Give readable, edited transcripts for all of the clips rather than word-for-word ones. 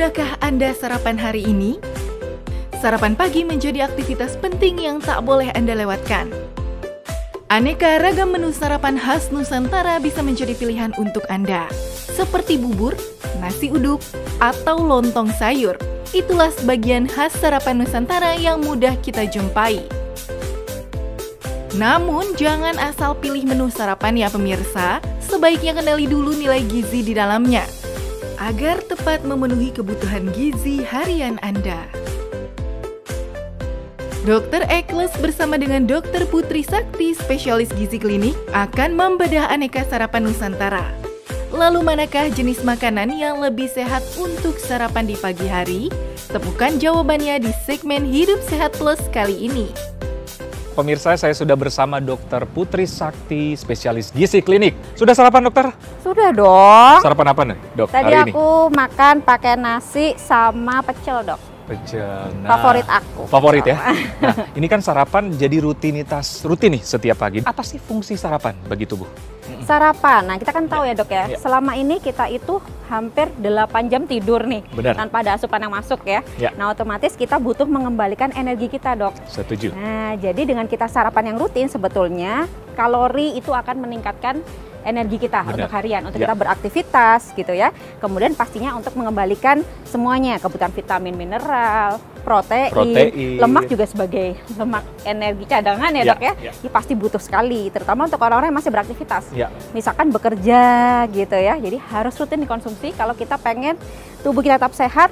Sudahkah Anda sarapan hari ini? Sarapan pagi menjadi aktivitas penting yang tak boleh Anda lewatkan. Aneka ragam menu sarapan khas Nusantara bisa menjadi pilihan untuk Anda, seperti bubur, nasi uduk, atau lontong sayur. Itulah sebagian khas sarapan Nusantara yang mudah kita jumpai. Namun, jangan asal pilih menu sarapan ya pemirsa, sebaiknya kenali dulu nilai gizi di dalamnya, agar tepat memenuhi kebutuhan gizi harian Anda. Dr. Ekles bersama dengan Dr. Putri Sakti, spesialis gizi klinik, akan membedah aneka sarapan Nusantara. Lalu manakah jenis makanan yang lebih sehat untuk sarapan di pagi hari? Temukan jawabannya di segmen Hidup Sehat Plus kali ini. Pemirsa, saya sudah bersama Dr. Putri Sakti, spesialis gizi klinik. Sudah sarapan, dokter? Sudah dong. Sarapan apa nih, dok, Tadi hari ini? aku makan pakai nasi sama pecel, dok. Pecel. Favorit aku. Favorit ya? Nah, ini kan sarapan jadi rutin nih setiap pagi. Apa sih fungsi sarapan bagi tubuh? Sarapan, nah kita kan tahu ya dok ya, Ya. selama ini kita itu hampir 8 jam tidur nih. Benar. Tanpa ada asupan yang masuk ya. Ya. Nah otomatis kita butuh mengembalikan energi kita dok. Setuju. Nah jadi dengan kita sarapan yang rutin sebetulnya kalori itu akan meningkatkan energi kita Benar. untuk harian, untuk Ya. kita beraktivitas gitu ya. Kemudian pastinya untuk mengembalikan semuanya, kebutuhan vitamin, mineral, protein, lemak juga sebagai lemak energi cadangan ya, Ya, dok ya. ya. Ini pasti butuh sekali, terutama untuk orang-orang yang masih beraktivitas. Ya. Misalkan bekerja gitu ya, jadi harus rutin dikonsumsi kalau kita pengen tubuh kita tetap sehat,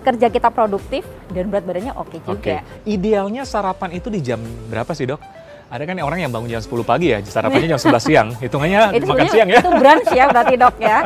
kerja kita produktif, dan berat badannya oke juga. Idealnya sarapan itu di jam berapa sih, dok? Ada kan orang yang bangun jam 10 pagi ya, sarapannya jam 11 siang. Hitungannya Itu makan sebenarnya siang ya? Itu brunch ya berarti dok ya.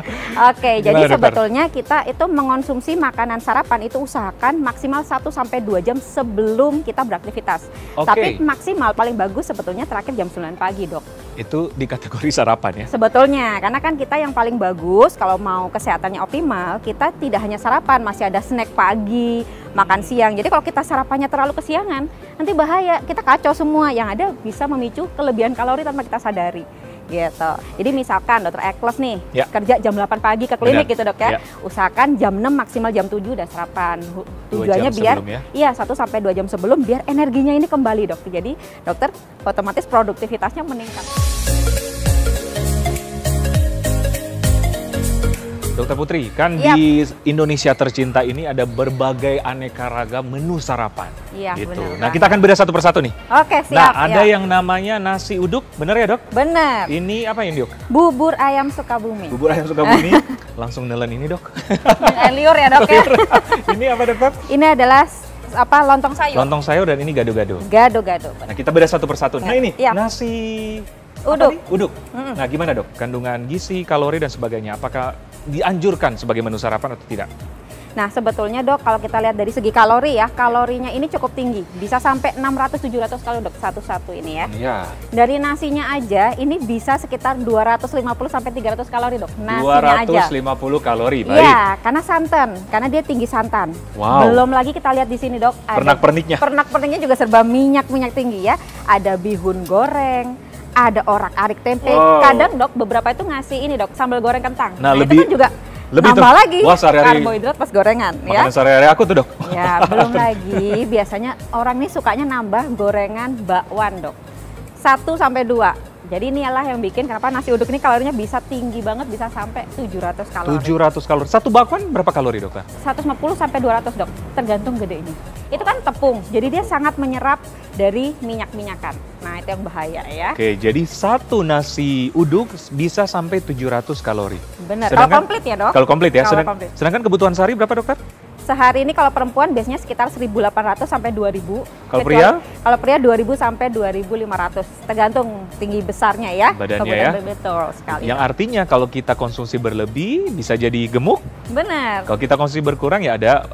Oke, jadi Gimana, dokter? sebetulnya kita itu mengonsumsi makanan sarapan itu usahakan maksimal 1-2 jam sebelum kita beraktivitas. Oke. Tapi maksimal paling bagus sebetulnya terakhir jam 9 pagi dok. Itu di kategori sarapan ya? Sebetulnya, karena kan kita yang paling bagus kalau mau kesehatannya optimal, kita tidak hanya sarapan, masih ada snack pagi, makan siang. Jadi kalau kita sarapannya terlalu kesiangan, nanti bahaya, kita kacau semua. Yang ada bisa memicu kelebihan kalori tanpa kita sadari. Gitu. Jadi misalkan Dr. Ekles nih, Ya. kerja jam 8 pagi ke klinik Benar. gitu dok ya. Ya. Usahakan jam 6 maksimal jam 7 udah sarapan. 2 Tujuannya jam biar sebelum ya? iya 1-2 jam sebelum biar energinya ini kembali dok. Jadi dokter otomatis produktivitasnya meningkat. Dokter Putri, kan Iya. di Indonesia tercinta ini ada berbagai aneka ragam menu sarapan. Iya, Gitu. benar Nah, kita akan beda satu persatu nih. Oke, siap. Nah, ada ya. yang namanya nasi uduk, bener ya, dok? Bener. Ini apa ini, dok? Bubur ayam Sukabumi. Bubur ayam Sukabumi. Langsung nelen ini, dok. Air liur ya dok ya. Ini apa, dokter? Ini adalah lontong sayur. Lontong sayur dan ini gado-gado. Gado-gado. Nah, kita beda satu persatu. Nah, ini Iya. nasi Uduk. uduk. Nah, gimana, dok? Kandungan gizi, kalori dan sebagainya. Apakah dianjurkan sebagai menu sarapan atau tidak? Nah sebetulnya dok kalau kita lihat dari segi kalori ya, kalorinya ini cukup tinggi. Bisa sampai 600-700 kalori dok satu-satu ini ya. Iya. Dari nasinya aja ini bisa sekitar 250-300 kalori dok. Nasinya aja. 250 kalori, baik. Iya, karena santan, karena dia tinggi santan. Wow. Belum lagi kita lihat di sini dok. ada Pernak-perniknya. Pernak-perniknya juga serba minyak tinggi ya. Ada bihun goreng, ada orak-arik tempe. Wow. Kadang dok beberapa itu ngasih ini dok sambal goreng kentang. Nah, itu lebih- kan juga lebih nambah lagi wah, sehari-hari karbohidrat pas gorengan ya. Makanan sehari-hari aku tuh, dok. Ya, belum lagi biasanya orang nih sukanya nambah gorengan bakwan, dok. 1-2. Jadi inilah yang bikin kenapa nasi uduk ini kalorinya bisa tinggi banget, bisa sampai 700 kalori. 700 kalori. Satu bakwan berapa kalori, dokter? 150-200, dok. Tergantung gedenya. Itu kan tepung, jadi dia sangat menyerap dari minyak-minyakan. Nah, itu yang bahaya ya. Oke, jadi satu nasi uduk bisa sampai 700 kalori. Benar. Kalau komplit ya, dok. Kalau komplit ya. Kalau komplit. Sedangkan kebutuhan sehari berapa, dokter? Sehari ini kalau perempuan biasanya sekitar 1.800 sampai 2.000. Kalau pria? Kalau pria 2.000 sampai 2.500. Tergantung tinggi besarnya ya. Badannya Kemudian ya. Betul sekali. Yang artinya kalau kita konsumsi berlebih bisa jadi gemuk. Benar. Kalau kita konsumsi berkurang ya ada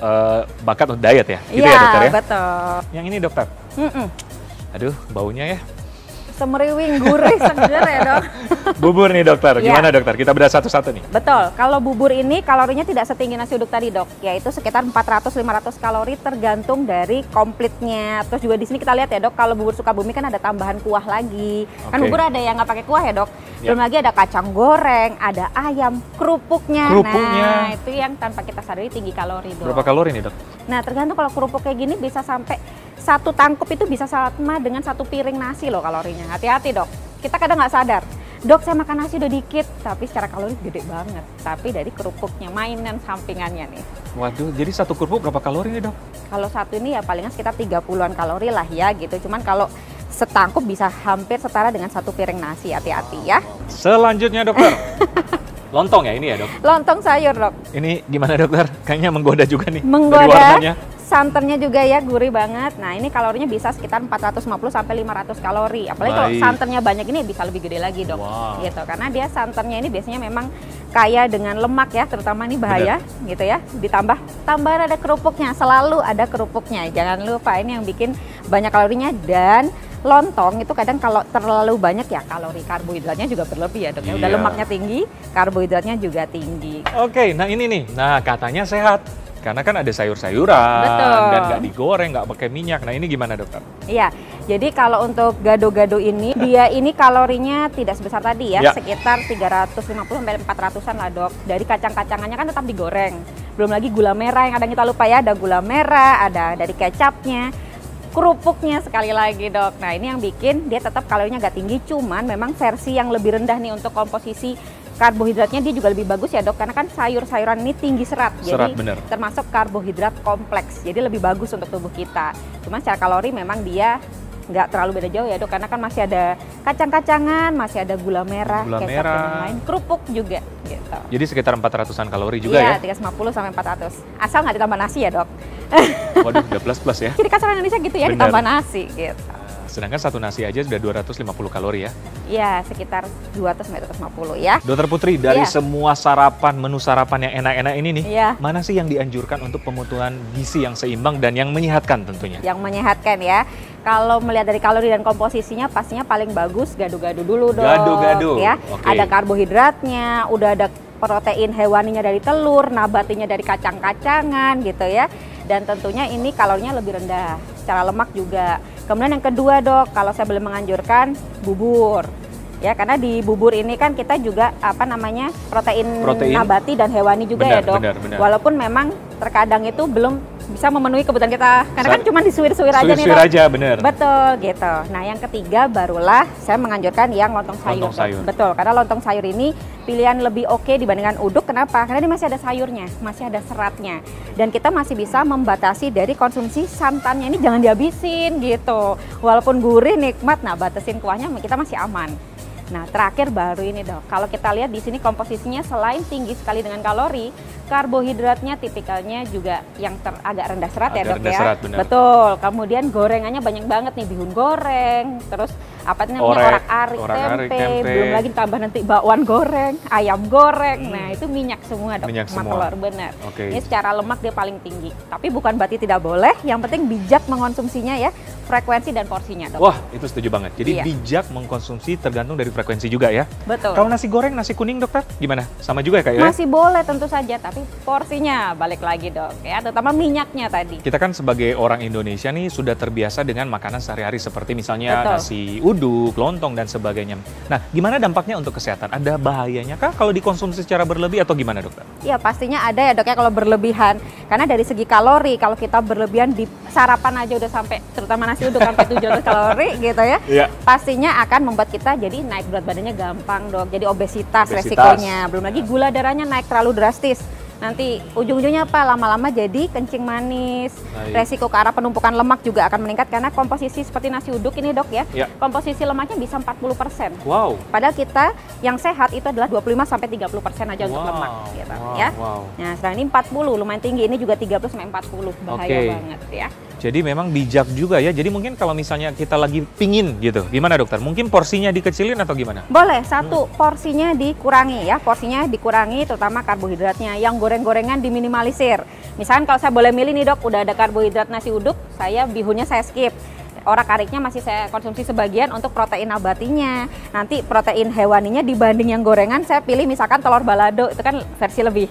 bakat untuk diet ya. Gitu Iya, ya, dokter ya. betul. Yang ini, dokter. Mm-mm. Aduh, baunya ya. semeriwing, gurih, seger ya dok. Bubur nih dokter, Iya. gimana dokter? Kita bedah satu-satu nih. Betul, kalau bubur ini kalorinya tidak setinggi nasi uduk tadi dok, yaitu sekitar 400-500 kalori tergantung dari komplitnya. Terus juga di sini kita lihat ya dok, kalau bubur Sukabumi kan ada tambahan kuah lagi. Kan Oke. bubur ada yang nggak pakai kuah ya dok. Ya. Belum lagi ada kacang goreng, ada ayam, kerupuknya. Kerupuknya. Nah itu yang tanpa kita sadari tinggi kalori dok. Berapa kalori nih dok? Nah tergantung, kalau kerupuk kayak gini bisa sampai satu tangkup itu bisa sama dengan satu piring nasi loh kalorinya. Hati-hati dok, kita kadang nggak sadar. Dok saya makan nasi udah dikit, tapi secara kalori gede banget. Tapi dari kerupuknya, mainan sampingannya nih. Waduh, jadi satu kerupuk berapa kalori nih dok? Kalau satu ini ya palingan sekitar 30-an kalori lah ya gitu. Cuman kalau setangkup bisa hampir setara dengan satu piring nasi, hati-hati ya. Selanjutnya dokter, lontong ya ini ya dok? Lontong sayur dok, Ini gimana dokter? Kayaknya menggoda juga nih. Dari menggoda. warnanya. Santannya juga ya gurih banget. Nah ini kalorinya bisa sekitar 450 sampai 500 kalori. Apalagi kalau Baik. santannya banyak ini bisa lebih gede lagi dok. Wow. Gitu. Karena dia santannya ini biasanya memang kaya dengan lemak ya, terutama ini bahaya gitu ya. Ditambah tambahan ada kerupuknya, selalu ada kerupuknya. Jangan lupa, ini yang bikin banyak kalorinya. Dan lontong itu kadang kalau terlalu banyak ya kalori karbohidratnya juga berlebih ya dok. Ya. Udah Iya. lemaknya tinggi, karbohidratnya juga tinggi. Oke, nah ini nih. Nah katanya sehat. Karena kan ada sayur-sayuran Betul. dan nggak digoreng, nggak pakai minyak. Nah ini gimana dokter? Iya, jadi kalau untuk gado-gado ini, dia ini kalorinya tidak sebesar tadi ya, Ya. sekitar 350 sampai 400-an lah dok. Dari kacang-kacangannya kan tetap digoreng. Belum lagi gula merah yang kadang kita lupa ya, ada gula merah, ada dari kecapnya, kerupuknya sekali lagi dok. Nah ini yang bikin dia tetap kalorinya nggak tinggi, cuman memang versi yang lebih rendah nih untuk komposisi karbohidratnya dia juga lebih bagus ya dok, karena kan sayur-sayuran ini tinggi serat, Serat, jadi bener. termasuk karbohidrat kompleks, jadi lebih bagus untuk tubuh kita. Cuma secara kalori memang dia nggak terlalu beda jauh ya dok, karena kan masih ada kacang-kacangan, masih ada gula merah, Gula kecap merah. dan lain, kerupuk juga gitu. Jadi sekitar 400-an kalori juga Iya, ya? 350 sampai 400. Asal nggak ditambah nasi ya dok. Waduh, udah plus-plus ya. Jadi kasar Indonesia gitu ya, Bener. ditambah nasi gitu. Sedangkan satu nasi aja sudah 250 kalori ya. Iya, sekitar 200 sampai 250 ya. Dokter Putri, dari Iya. semua sarapan, menu sarapan yang enak-enak ini nih, Iya. mana sih yang dianjurkan untuk pemutuhan gizi yang seimbang dan yang menyehatkan tentunya? Yang menyehatkan ya. Kalau melihat dari kalori dan komposisinya pastinya paling bagus gado-gado dulu dong. Gado-gado, Ya. oke. Ada karbohidratnya, udah ada protein hewaninya dari telur, nabatinya dari kacang-kacangan gitu ya. Dan tentunya ini kalorinya lebih rendah. Secara lemak juga. Kemudian yang kedua dok, kalau saya boleh menganjurkan bubur. Ya, karena di bubur ini kan kita juga protein nabati dan hewani juga Benar, ya dok. benar. Walaupun memang terkadang itu belum bisa memenuhi kebutuhan kita. Karena kan cuma disuir-suir aja nih Suwir-suwir dok. aja, bener. Betul gitu. Nah yang ketiga barulah saya menganjurkan yang lontong sayur. Lontong sayur. Dok. Betul, karena lontong sayur ini pilihan lebih oke dibandingkan uduk. Kenapa? Karena dia masih ada sayurnya, masih ada seratnya. Dan kita masih bisa membatasi dari konsumsi santannya ini, jangan dihabisin gitu. Walaupun gurih nikmat, nah batasin kuahnya kita masih aman. Nah terakhir baru ini dok, kalau kita lihat di sini komposisinya selain tinggi sekali dengan kalori, karbohidratnya tipikalnya juga yang agak rendah serat ya Agak dok rendah ya. serat, benar. Betul. Kemudian gorengannya banyak banget nih, bihun goreng, terus apa namanya orak-arik tempe, belum lagi tambah nanti bakwan goreng, ayam goreng. Nah itu minyak semua dok, Minyak sama semua. telur benar. Oke. Ini secara lemak dia paling tinggi. Tapi bukan berarti tidak boleh, yang penting bijak mengonsumsinya ya, frekuensi dan porsinya dok. Wah, itu setuju banget. Jadi Iya. bijak mengkonsumsi tergantung dari frekuensi juga ya. Betul. Kalau nasi goreng, nasi kuning dokter, gimana? Sama juga ya kayak ya? Masih boleh tentu saja, tapi porsinya balik lagi dok ya, terutama minyaknya tadi. Kita kan sebagai orang Indonesia nih sudah terbiasa dengan makanan sehari-hari seperti misalnya Betul. nasi uduk, lontong, dan sebagainya. Nah, gimana dampaknya untuk kesehatan? Ada bahayanya kah kalau dikonsumsi secara berlebih atau gimana dokter? Iya pastinya ada ya dok ya kalau berlebihan. Karena dari segi kalori, kalau kita berlebihan di sarapan aja udah sampai, terutama nasi uduk sampai 700 kalori gitu ya. Iya. Pastinya akan membuat kita jadi naik berat badannya gampang dok. Jadi obesitas. Obesitas. Resikonya. Belum lagi gula darahnya naik terlalu drastis. Nanti ujung-ujungnya apa? Lama-lama jadi kencing manis. Baik. Resiko ke arah penumpukan lemak juga akan meningkat karena komposisi seperti nasi uduk ini dok ya. Ya. Komposisi lemaknya bisa 40%. Wow. Padahal kita yang sehat itu adalah 25 sampai 30% aja untuk Wow. lemak gitu Wow, ya. wow. Nah, sekarang ini 40 lumayan tinggi, ini juga 30 sampai 40. Bahaya Oke. banget ya. Jadi memang bijak juga ya. Jadi mungkin kalau misalnya kita lagi pingin gitu, gimana dokter? Mungkin porsinya dikecilin atau gimana? Boleh, satu porsinya dikurangi ya, porsinya dikurangi terutama karbohidratnya. Yang goreng-gorengan diminimalisir. Misalkan kalau saya boleh milih nih dok, udah ada karbohidrat nasi uduk, saya bihunnya saya skip. Orak-ariknya masih saya konsumsi sebagian untuk protein nabatinya. Nanti protein hewaninya dibanding yang gorengan, saya pilih misalkan telur balado, itu kan versi lebih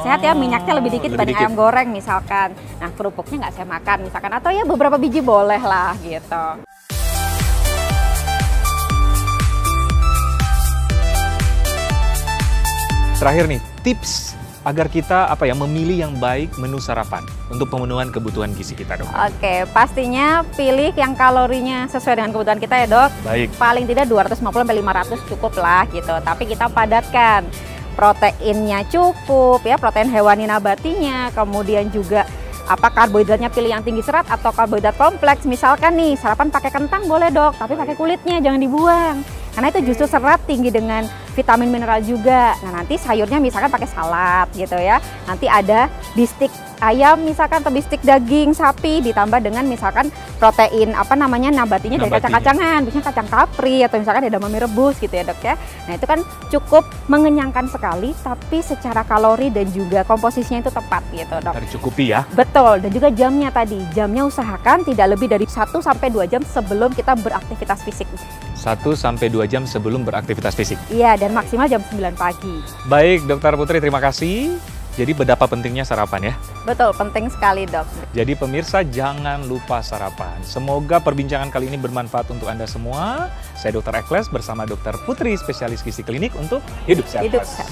sehat ya, minyaknya lebih dikit dibanding ayam goreng misalkan. Nah, kerupuknya nggak saya makan misalkan, atau ya beberapa biji boleh lah gitu. Terakhir nih, tips agar kita memilih yang baik menu sarapan untuk pemenuhan kebutuhan gizi kita, dok. Oke, pastinya pilih yang kalorinya sesuai dengan kebutuhan kita ya, dok. Baik. Paling tidak 250-500 cukup lah gitu. Tapi kita padatkan, proteinnya cukup ya, protein hewani nabatinya, kemudian juga karbohidratnya pilih yang tinggi serat atau karbohidrat kompleks. Misalkan nih sarapan pakai kentang boleh, dok, tapi pakai kulitnya, jangan dibuang. Karena itu justru serat tinggi dengan vitamin mineral juga. Nah, nanti sayurnya misalkan pakai salad gitu ya. Nanti ada bistik ayam misalkan atau bistik daging sapi ditambah dengan misalkan protein nabatinya dari kacang-kacangan, biasanya kacang kapri atau misalkan edamame rebus gitu ya, dok ya. Nah, itu kan cukup mengenyangkan sekali, tapi secara kalori dan juga komposisinya itu tepat gitu, dok. Tercukupi ya. Betul, dan juga jamnya tadi. Jamnya usahakan tidak lebih dari 1-2 jam sebelum kita beraktivitas fisik. 1-2 jam sebelum beraktivitas fisik. Iya, dan maksimal jam 9 pagi. Baik, Dokter Putri, terima kasih. Jadi betapa pentingnya sarapan ya. Betul, penting sekali, dok. Jadi pemirsa jangan lupa sarapan. Semoga perbincangan kali ini bermanfaat untuk Anda semua. Saya Dr. Ekles bersama Dr. Putri, spesialis gizi klinik untuk Hidup Sehat. Hidup sehat.